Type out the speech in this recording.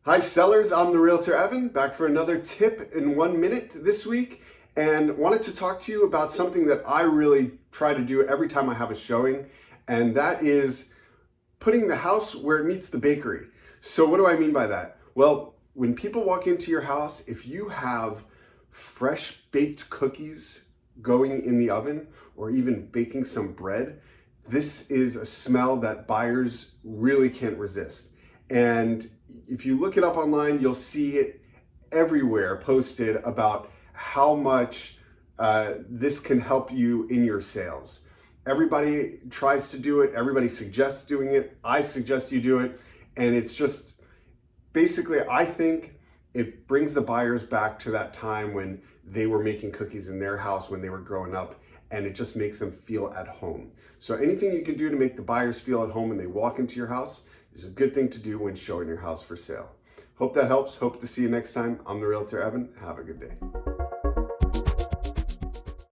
Hi sellers, I'm the Realtor Evan, back for another tip in 1 minute this week, and wanted to talk to you about something that I really try to do every time I have a showing, and that is putting the house where it meets the bakery. So what do I mean by that? Well, when people walk into your house, if you have fresh baked cookies going in the oven or even baking some bread, this is a smell that buyers really can't resist. And if you look it up online, you'll see it everywhere posted about how much this can help you in your sales. Everybody tries to do it. Everybody suggests doing it. I suggest you do it. And it's just basically, I think it brings the buyers back to that time when they were making cookies in their house when they were growing up, and it just makes them feel at home. So anything you can do to make the buyers feel at home when they walk into your house is a good thing to do when showing your house for sale. Hope that helps. Hope to see you next time. I'm the Realtor Evan. Have a good day.